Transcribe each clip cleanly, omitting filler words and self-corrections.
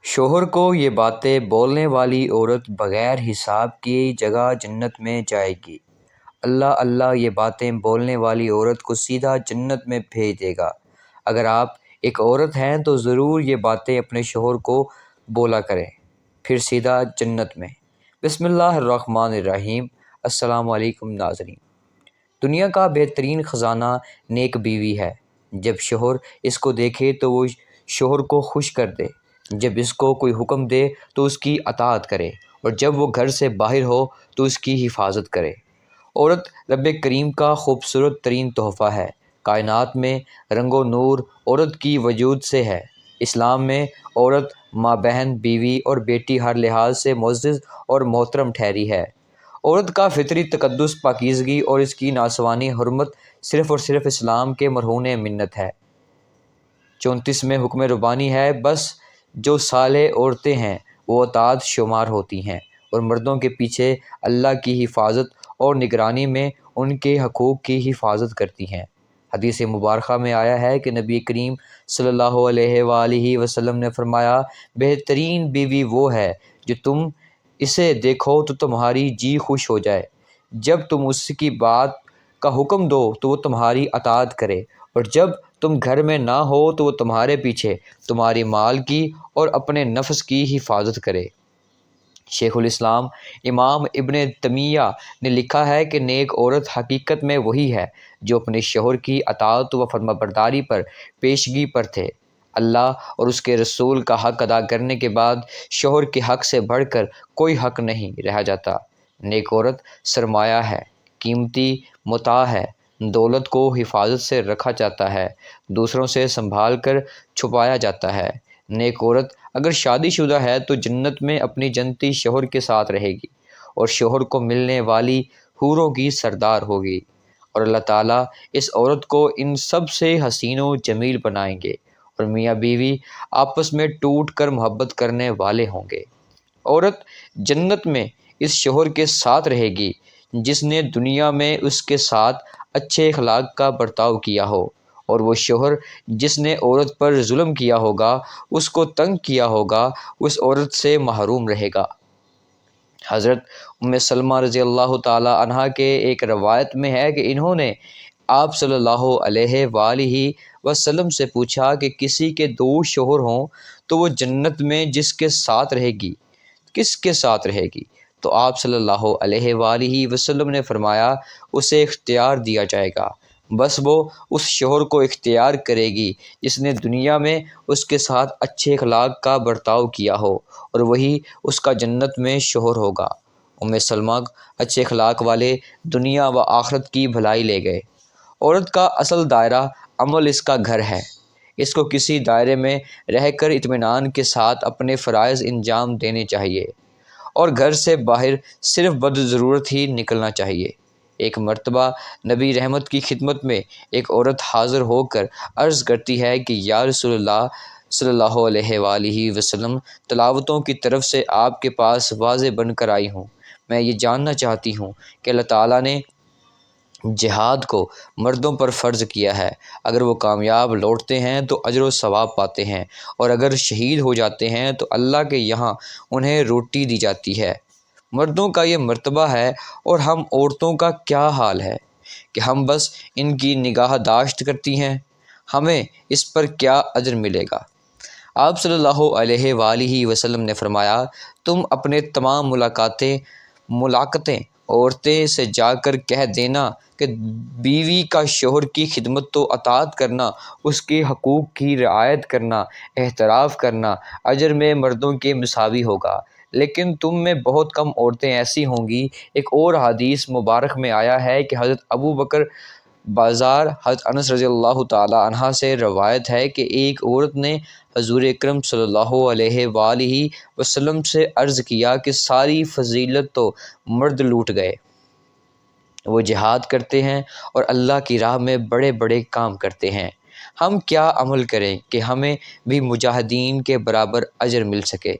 شوہر کو یہ باتیں بولنے والی عورت بغیر حساب کی جگہ جنت میں جائے گی۔ اللہ اللہ یہ باتیں بولنے والی عورت کو سیدھا جنت میں بھیج دے گا۔ اگر آپ ایک عورت ہیں تو ضرور یہ باتیں اپنے شوہر کو بولا کریں، پھر سیدھا جنت میں۔ بسم اللہ الرحمن الرحیم۔ السلام علیکم ناظرین۔ دنیا کا بہترین خزانہ نیک بیوی ہے۔ جب شوہر اس کو دیکھے تو وہ شوہر کو خوش کر دے، جب اس کو کوئی حکم دے تو اس کی اطاعت کرے، اور جب وہ گھر سے باہر ہو تو اس کی حفاظت کرے۔ عورت رب کریم کا خوبصورت ترین تحفہ ہے۔ کائنات میں رنگ و نور عورت کی وجود سے ہے۔ اسلام میں عورت ماں، بہن، بیوی اور بیٹی ہر لحاظ سے معزز اور محترم ٹھہری ہے۔ عورت کا فطری تقدس، پاکیزگی اور اس کی ناسوانی حرمت صرف اور صرف اسلام کے مرہون منت ہے۔ 34 میں حکم ربانی ہے، بس جو صالح عورتیں ہیں وہ اطاعت شمار ہوتی ہیں اور مردوں کے پیچھے اللہ کی حفاظت اور نگرانی میں ان کے حقوق کی حفاظت کرتی ہیں۔ حدیث مبارکہ میں آیا ہے کہ نبی کریم صلی اللہ علیہ وآلہ وسلم نے فرمایا، بہترین بیوی وہ ہے جو تم اسے دیکھو تو تمہاری جی خوش ہو جائے، جب تم اس کی بات کا حکم دو تو وہ تمہاری اطاعت کرے، اور جب تم گھر میں نہ ہو تو وہ تمہارے پیچھے تمہاری مال کی اور اپنے نفس کی حفاظت کرے۔ شیخ الاسلام امام ابن تیمیہ نے لکھا ہے کہ نیک عورت حقیقت میں وہی ہے جو اپنے شوہر کی اطاعت و فرمانبرداری پر پیشگی پر تھے۔ اللہ اور اس کے رسول کا حق ادا کرنے کے بعد شوہر کے حق سے بڑھ کر کوئی حق نہیں رہ جاتا۔ نیک عورت سرمایہ ہے، قیمتی متاع ہے، دولت کو حفاظت سے رکھا جاتا ہے، دوسروں سے سنبھال کر چھپایا جاتا ہے۔ نیک عورت اگر شادی شدہ ہے تو جنت میں اپنی جنتی شوہر کے ساتھ رہے گی اور شوہر کو ملنے والی حوروں کی سردار ہوگی، اور اللہ تعالیٰ اس عورت کو ان سب سے حسین و جمیل بنائیں گے، اور میاں بیوی آپس میں ٹوٹ کر محبت کرنے والے ہوں گے۔ عورت جنت میں اس شوہر کے ساتھ رہے گی جس نے دنیا میں اس کے ساتھ اچھے اخلاق کا برتاؤ کیا ہو، اور وہ شوہر جس نے عورت پر ظلم کیا ہوگا، اس کو تنگ کیا ہوگا، اس عورت سے محروم رہے گا۔ حضرت ام سلمہ رضی اللہ تعالی عنہا کے ایک روایت میں ہے کہ انہوں نے آپ صلی اللہ علیہ وآلہ وسلم سے پوچھا کہ کسی کے 2 شوہر ہوں تو وہ جنت میں جس کے ساتھ رہے گی کس کے ساتھ رہے گی؟ تو آپ صلی اللہ علیہ وآلہ وسلم نے فرمایا، اسے اختیار دیا جائے گا، بس وہ اس شوہر کو اختیار کرے گی جس نے دنیا میں اس کے ساتھ اچھے اخلاق کا برتاؤ کیا ہو، اور وہی اس کا جنت میں شوہر ہوگا۔ ام سلمہ اچھے اخلاق والے دنیا و آخرت کی بھلائی لے گئے۔ عورت کا اصل دائرہ عمل اس کا گھر ہے۔ اس کو کسی دائرے میں رہ کر اطمینان کے ساتھ اپنے فرائض انجام دینے چاہیے، اور گھر سے باہر صرف بضرورت ہی نکلنا چاہیے۔ ایک مرتبہ نبی رحمت کی خدمت میں ایک عورت حاضر ہو کر عرض کرتی ہے کہ یا رسول اللہ صلی اللہ علیہ وآلہ وسلم، تلاوتوں کی طرف سے آپ کے پاس واضح بن کر آئی ہوں۔ میں یہ جاننا چاہتی ہوں کہ اللہ تعالیٰ نے جہاد کو مردوں پر فرض کیا ہے، اگر وہ کامیاب لوٹتے ہیں تو اجر و ثواب پاتے ہیں، اور اگر شہید ہو جاتے ہیں تو اللہ کے یہاں انہیں روٹی دی جاتی ہے۔ مردوں کا یہ مرتبہ ہے، اور ہم عورتوں کا کیا حال ہے کہ ہم بس ان کی نگاہ داشت کرتی ہیں؟ ہمیں اس پر کیا اجر ملے گا؟ آپ صلی اللہ علیہ وآلہ وسلم نے فرمایا، تم اپنے تمام ملاقاتیں عورتیں سے جا کر کہہ دینا کہ بیوی کا شوہر کی خدمت و اطاعت کرنا، اس کے حقوق کی رعایت کرنا، احتراف کرنا اجر میں مردوں کے مساوی ہوگا، لیکن تم میں بہت کم عورتیں ایسی ہوں گی۔ ایک اور حدیث مبارک میں آیا ہے کہ حضرت ابو بکر بازار حضرت انس رضی اللہ تعالی عنہ سے روایت ہے کہ ایک عورت نے حضور اکرم صلی اللہ علیہ وآلہ وسلم سے عرض کیا کہ ساری فضیلت تو مرد لوٹ گئے، وہ جہاد کرتے ہیں اور اللہ کی راہ میں بڑے بڑے کام کرتے ہیں، ہم کیا عمل کریں کہ ہمیں بھی مجاہدین کے برابر اجر مل سکے؟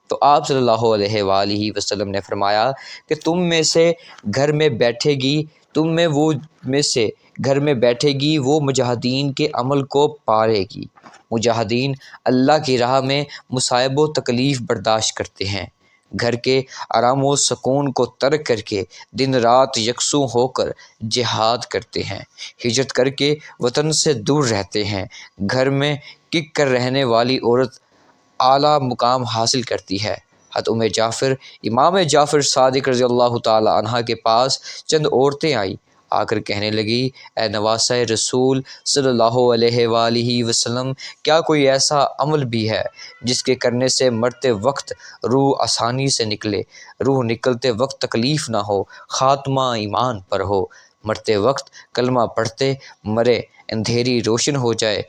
تو آپ صلی اللہ علیہ وآلہ وسلم نے فرمایا کہ تم میں سے گھر میں بیٹھے گی تم میں سے گھر میں بیٹھے گی وہ مجاہدین کے عمل کو پارے گی۔ مجاہدین اللہ کی راہ میں مصائب و تکلیف برداشت کرتے ہیں، گھر کے آرام و سکون کو ترک کر کے دن رات یکسوں ہو کر جہاد کرتے ہیں، ہجرت کر کے وطن سے دور رہتے ہیں۔ گھر میں ٹک کر رہنے والی عورت اعلیٰ مقام حاصل کرتی ہے۔ حضرت امام جعفر صادق رضی اللہ تعالی عنہ کے پاس چند عورتیں آئیں، آ کر کہنے لگی، اے نواسہ رسول صلی اللہ علیہ وآلہ وسلم، کیا کوئی ایسا عمل بھی ہے جس کے کرنے سے مرتے وقت روح آسانی سے نکلے، روح نکلتے وقت تکلیف نہ ہو، خاتمہ ایمان پر ہو، مرتے وقت کلمہ پڑھتے مرے، اندھیری روشن ہو جائے،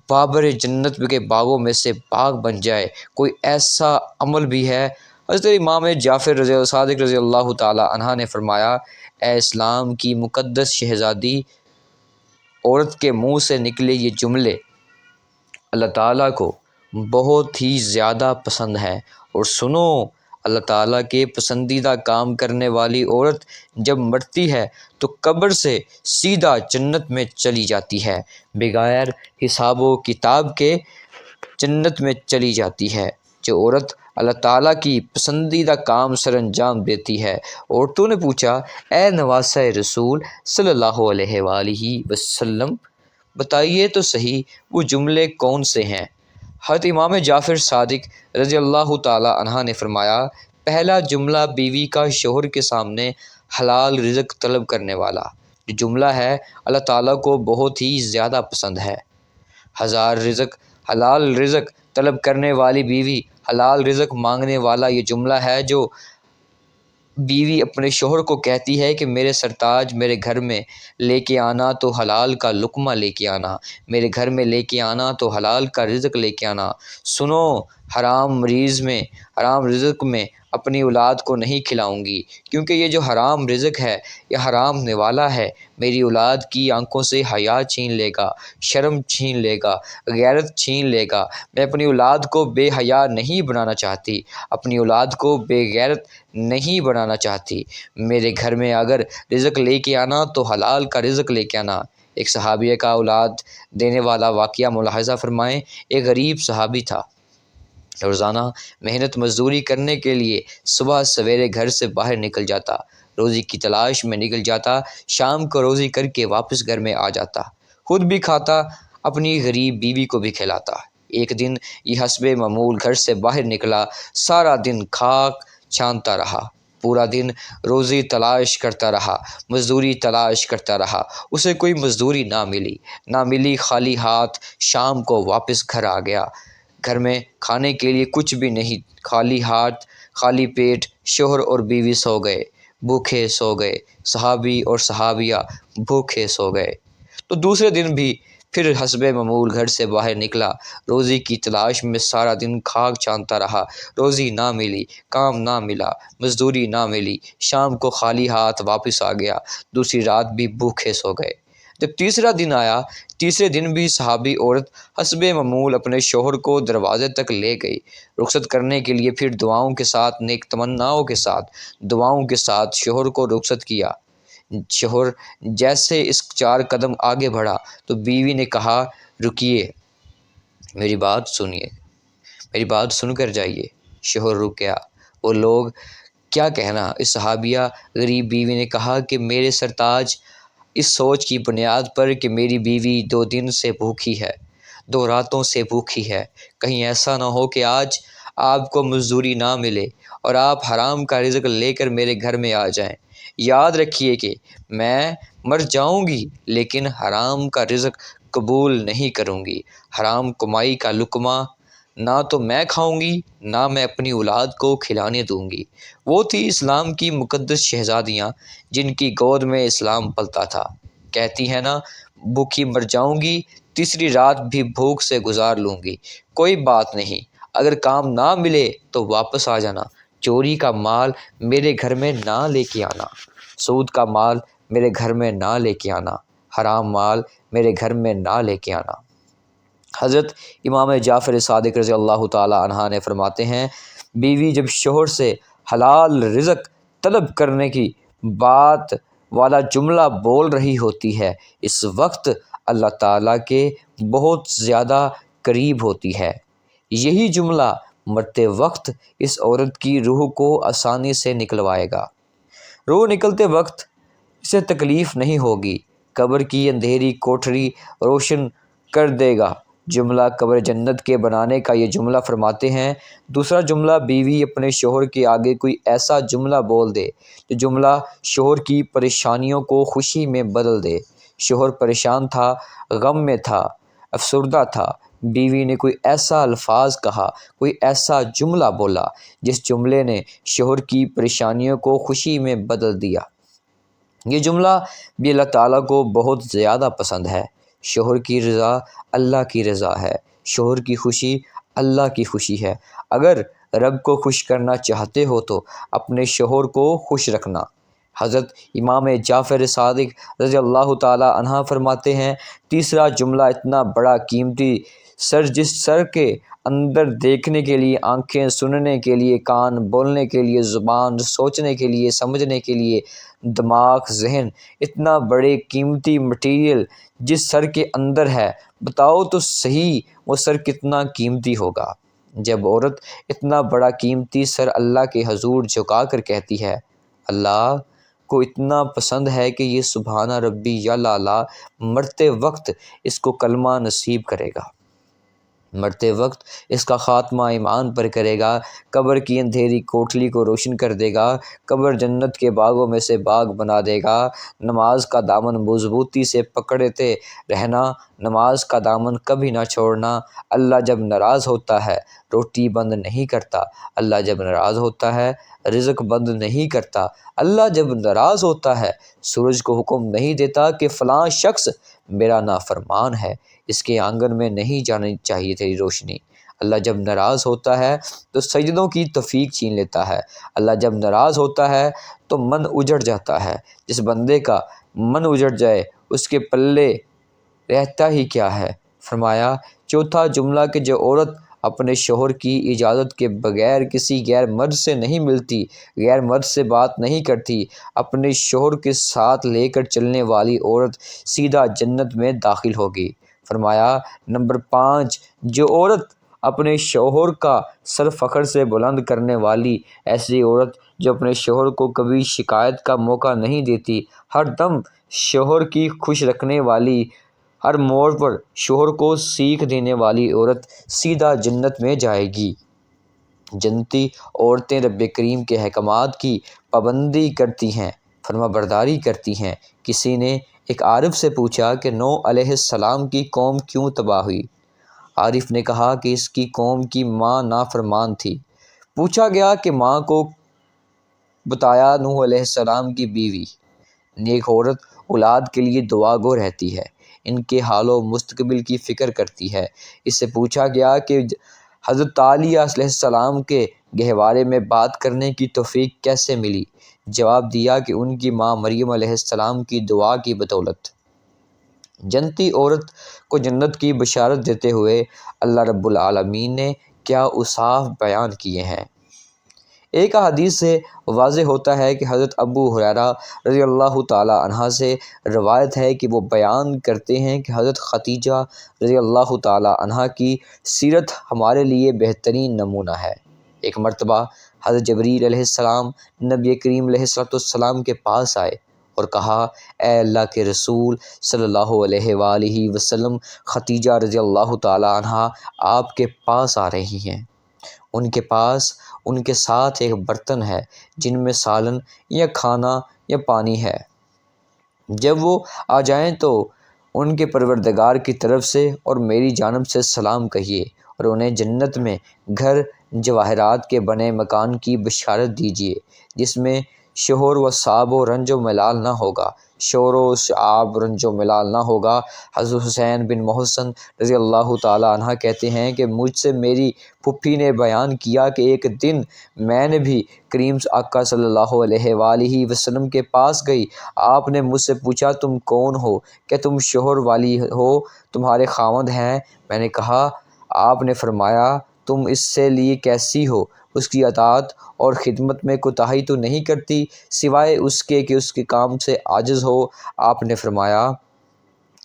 بابر جنت کے باغوں میں سے باغ بن جائے، کوئی ایسا عمل بھی ہے؟ حضرت امام جعفر صادق رضی اللہ تعالی عنہ نے فرمایا، اے اسلام کی مقدس شہزادی، عورت کے منہ سے نکلے یہ جملے اللہ تعالیٰ کو بہت ہی زیادہ پسند ہیں، اور سنو، اللہ تعالیٰ کے پسندیدہ کام کرنے والی عورت جب مرتی ہے تو قبر سے سیدھا جنت میں چلی جاتی ہے، بغیر حساب و کتاب کے جنت میں چلی جاتی ہے۔ جو عورت اللہ تعالیٰ کی پسندیدہ کام سر انجام دیتی ہے۔ عورتوں نے پوچھا، اے نواسہ رسول صلی اللہ علیہ وآلہ وسلم، بتائیے تو صحیح وہ جملے کون سے ہیں؟ حضرت امام جعفر صادق رضی اللہ تعالی عنہ نے فرمایا، پہلا جملہ بیوی کا شوہر کے سامنے حلال رزق طلب کرنے والا جو جملہ ہے، اللہ تعالیٰ کو بہت ہی زیادہ پسند ہے۔ حلال رزق طلب کرنے والی بیوی، حلال رزق مانگنے والا یہ جملہ ہے جو بیوی اپنے شوہر کو کہتی ہے کہ میرے سرتاج، میرے گھر میں لے کے آنا تو حلال کا لقمہ لے کے آنا، میرے گھر میں لے کے آنا تو حلال کا رزق لے کے آنا۔ سنو، حرام رزق میں اپنی اولاد کو نہیں کھلاؤں گی، کیونکہ یہ جو حرام رزق ہے یہ حرام نوالا ہے، میری اولاد کی آنکھوں سے حیا چھین لے گا، شرم چھین لے گا، غیرت چھین لے گا۔ میں اپنی اولاد کو بے حیا نہیں بنانا چاہتی، اپنی اولاد کو بے غیرت نہیں بنانا چاہتی۔ میرے گھر میں اگر رزق لے کے آنا تو حلال کا رزق لے کے آنا۔ ایک صحابیہ کا اولاد دینے والا واقعہ ملاحظہ فرمائیں۔ ایک غریب صحابی تھا، روزانہ محنت مزدوری کرنے کے لیے صبح سویرے گھر سے باہر نکل جاتا، روزی کی تلاش میں نکل جاتا، شام کو روزی کر کے واپس گھر میں آ جاتا، خود بھی کھاتا، اپنی غریب بیوی کو بھی کھلاتا۔ ایک دن یہ حسب معمول گھر سے باہر نکلا، سارا دن کھاک چھانتا رہا، پورا دن روزی تلاش کرتا رہا، مزدوری تلاش کرتا رہا، اسے کوئی مزدوری نہ ملی، خالی ہاتھ شام کو واپس گھر آ گیا۔ گھر میں کھانے کے لیے کچھ بھی نہیں، خالی ہاتھ، خالی پیٹ، شوہر اور بیوی سو گئے، بھوکے سو گئے، صحابی اور صحابیہ بھوکے سو گئے۔ تو دوسرے دن بھی پھر حسب معمول گھر سے باہر نکلا، روزی کی تلاش میں سارا دن کھاک چھانتا رہا، روزی نہ ملی، کام نہ ملا، مزدوری نہ ملی، شام کو خالی ہاتھ واپس آ گیا، دوسری رات بھی بھوکے سو گئے۔ جب تیسرا دن آیا، تیسرے دن بھی صحابی عورت حسب معمول اپنے شوہر کو دروازے تک لے گئی، رخصت کرنے کے لیے پھر دعاؤں کے ساتھ، نیک تمناؤں کے ساتھ، دعاؤں کے ساتھ شوہر کو رخصت کیا۔ شوہر جیسے اس 4 قدم آگے بڑھا تو بیوی نے کہا، رکیے، میری بات سنیے، میری بات سن کر جائیے۔ شوہر رک گیا۔ وہ لوگ کیا کہنا؟ اس صحابیہ غریب بیوی نے کہا کہ میرے سرتاج، اس سوچ کی بنیاد پر کہ میری بیوی 2 دن سے بھوکی ہے، 2 راتوں سے بھوکی ہے، کہیں ایسا نہ ہو کہ آج آپ کو مزدوری نہ ملے اور آپ حرام کا رزق لے کر میرے گھر میں آ جائیں۔ یاد رکھیے کہ میں مر جاؤں گی لیکن حرام کا رزق قبول نہیں کروں گی، حرام کمائی کا لقمہ نہ تو میں کھاؤں گی، نہ میں اپنی اولاد کو کھلانے دوں گی۔ وہ تھی اسلام کی مقدس شہزادیاں جن کی گود میں اسلام پلتا تھا۔ کہتی ہیں نا، بھوکی مر جاؤں گی، تیسری رات بھی بھوک سے گزار لوں گی، کوئی بات نہیں، اگر کام نہ ملے تو واپس آ جانا، چوری کا مال میرے گھر میں نہ لے کے آنا، سود کا مال میرے گھر میں نہ لے کے آنا، حرام مال میرے گھر میں نہ لے کے آنا۔ حضرت امام جعفر صادق رضی اللہ تعالی عنہ نے فرماتے ہیں، بیوی جب شوہر سے حلال رزق طلب کرنے کی بات والا جملہ بول رہی ہوتی ہے اس وقت اللہ تعالیٰ کے بہت زیادہ قریب ہوتی ہے۔ یہی جملہ مرتے وقت اس عورت کی روح کو آسانی سے نکلوائے گا۔ روح نکلتے وقت اسے تکلیف نہیں ہوگی۔ قبر کی اندھیری کوٹھری روشن کر دے گا۔ جملہ قبر جنت کے بنانے کا یہ جملہ فرماتے ہیں۔ دوسرا جملہ، بیوی اپنے شوہر کے آگے کوئی ایسا جملہ بول دے جو جملہ شوہر کی پریشانیوں کو خوشی میں بدل دے۔ شوہر پریشان تھا، غم میں تھا، افسردہ تھا، بیوی نے کوئی ایسا الفاظ کہا، کوئی ایسا جملہ بولا جس جملے نے شوہر کی پریشانیوں کو خوشی میں بدل دیا۔ یہ جملہ بھی اللہ تعالیٰ کو بہت زیادہ پسند ہے۔ شوہر کی رضا اللہ کی رضا ہے، شوہر کی خوشی اللہ کی خوشی ہے۔ اگر رب کو خوش کرنا چاہتے ہو تو اپنے شوہر کو خوش رکھنا۔ حضرت امام جعفر صادق رضی اللہ تعالیٰ عنہ فرماتے ہیں، تیسرا جملہ اتنا بڑا قیمتی سر، جس سر کے اندر دیکھنے کے لیے آنکھیں، سننے کے لیے کان، بولنے کے لیے زبان، سوچنے کے لیے، سمجھنے کے لیے دماغ، ذہن، اتنا بڑے قیمتی مٹیریل جس سر کے اندر ہے، بتاؤ تو صحیح وہ سر کتنا قیمتی ہوگا۔ جب عورت اتنا بڑا قیمتی سر اللہ کے حضور جھکا کر کہتی ہے، اللہ کو اتنا پسند ہے کہ یہ سبحان ربی یا لالا مرتے وقت اس کو کلمہ نصیب کرے گا، مرتے وقت اس کا خاتمہ ایمان پر کرے گا، قبر کی اندھیری کوٹھلی کو روشن کر دے گا، قبر جنت کے باغوں میں سے باغ بنا دے گا۔ نماز کا دامن مضبوطی سے پکڑتے رہنا، نماز کا دامن کبھی نہ چھوڑنا۔ اللہ جب ناراض ہوتا ہے روٹی بند نہیں کرتا، اللہ جب ناراض ہوتا ہے رزق بند نہیں کرتا، اللہ جب ناراض ہوتا ہے سورج کو حکم نہیں دیتا کہ فلاں شخص میرا نافرمان ہے، اس کے آنگن میں نہیں جانی چاہیے تیری روشنی۔ اللہ جب ناراض ہوتا ہے تو سجدوں کی توفیق چھین لیتا ہے۔ اللہ جب ناراض ہوتا ہے تو من اجڑ جاتا ہے۔ جس بندے کا من اجڑ جائے اس کے پلے رہتا ہی کیا ہے۔ فرمایا چوتھا جملہ کہ جو عورت اپنے شوہر کی اجازت کے بغیر کسی غیر مرد سے نہیں ملتی، غیر مرد سے بات نہیں کرتی، اپنے شوہر کے ساتھ لے کر چلنے والی عورت سیدھا جنت میں داخل ہوگی۔ فرمایا نمبر 5، جو عورت اپنے شوہر کا سر فخر سے بلند کرنے والی، ایسی عورت جو اپنے شوہر کو کبھی شکایت کا موقع نہیں دیتی، ہر دم شوہر کی خوش رکھنے والی، ہر موڑ پر شوہر کو سیکھ دینے والی عورت سیدھا جنت میں جائے گی۔ جنتی عورتیں رب کریم کے احکامات کی پابندی کرتی ہیں، فرما برداری کرتی ہیں۔ کسی نے ایک عارف سے پوچھا کہ نوح علیہ السلام کی قوم کیوں تباہ ہوئی؟ عارف نے کہا کہ اس کی قوم کی ماں نافرمان تھی۔ پوچھا گیا کہ ماں کو بتایا نوح علیہ السلام کی بیوی نیک عورت اولاد کے لیے دعا گو رہتی ہے، ان کے حال و مستقبل کی فکر کرتی ہے۔ اس سے پوچھا گیا کہ حضرت عالیہ علیہ السلام کے گہوارے میں بات کرنے کی توفیق کیسے ملی؟ جواب دیا کہ ان کی ماں مریم علیہ السلام کی دعا کی بدولت۔ جنتی عورت کو جنت کی بشارت دیتے ہوئے اللہ رب العالمین نے کیا اوصاف بیان کیے ہیں۔ ایک حدیث سے واضح ہوتا ہے کہ حضرت ابو ہریرہ رضی اللہ تعالی عنہ سے روایت ہے کہ وہ بیان کرتے ہیں کہ حضرت خدیجہ رضی اللہ تعالی عنہ کی سیرت ہمارے لیے بہترین نمونہ ہے۔ ایک مرتبہ حضرت جبریل علیہ السلام نبی کریم علیہ السلام کے پاس آئے اور کہا، اے اللہ کے رسول صلی اللہ علیہ وآلہ وسلم، خدیجہ رضی اللہ تعالی عنہ آپ کے پاس آ رہی ہیں۔ ان کے پاس ان کے ساتھ ایک برتن ہے جن میں سالن یا کھانا یا پانی ہے۔ جب وہ آ جائیں تو ان کے پروردگار کی طرف سے اور میری جانب سے سلام کہیے اور انہیں جنت میں گھر جواہرات کے بنے مکان کی بشارت دیجیے جس میں شور و صاب و رنج و ملال نہ ہوگا، شور و شعاب رنج و ملال نہ ہوگا۔ حضرت حسین بن محسن رضی اللہ تعالی عنہ کہتے ہیں کہ مجھ سے میری پھوپھی نے بیان کیا کہ ایک دن میں نے بھی کریم آقا صلی اللہ علیہ وآلہ وسلم کے پاس گئی۔ آپ نے مجھ سے پوچھا تم کون ہو؟ کہ تم شوہر والی ہو؟ تمہارے خاوند ہیں؟ میں نے کہا۔ آپ نے فرمایا تم اس سے لیے کیسی ہو، اس کی اطاعت اور خدمت میں کوتاہی تو نہیں کرتی سوائے اس کے کہ اس کے کام سے عاجز ہو۔ آپ نے فرمایا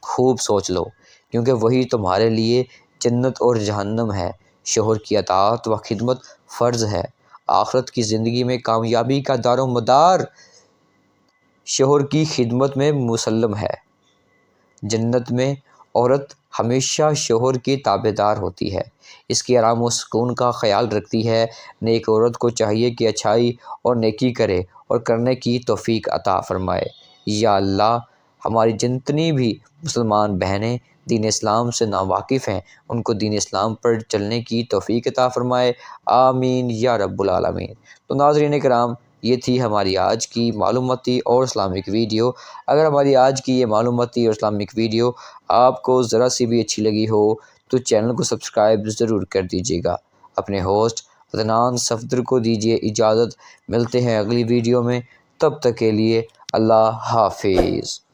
خوب سوچ لو، کیونکہ وہی تمہارے لیے جنت اور جہنم ہے۔ شوہر کی اطاعت و خدمت فرض ہے۔ آخرت کی زندگی میں کامیابی کا دار و مدار شوہر کی خدمت میں مسلم ہے۔ جنت میں عورت ہمیشہ شوہر کی تابعدار ہوتی ہے، اس کے آرام و سکون کا خیال رکھتی ہے۔ نیک عورت کو چاہیے کہ اچھائی اور نیکی کرے اور کرنے کی توفیق عطا فرمائے۔ یا اللہ، ہماری جتنی بھی مسلمان بہنیں دین اسلام سے ناواقف ہیں، ان کو دین اسلام پر چلنے کی توفیق عطا فرمائے۔ آمین یا رب العالمین۔ تو ناظرین کرام، یہ تھی ہماری آج کی معلوماتی اور اسلامک ویڈیو۔ اگر ہماری آج کی یہ معلوماتی اور اسلامک ویڈیو آپ کو ذرا سی بھی اچھی لگی ہو تو چینل کو سبسکرائب ضرور کر دیجیے گا۔ اپنے ہوسٹ عدنان صفدر کو دیجیے اجازت، ملتے ہیں اگلی ویڈیو میں، تب تک کے لیے اللہ حافظ۔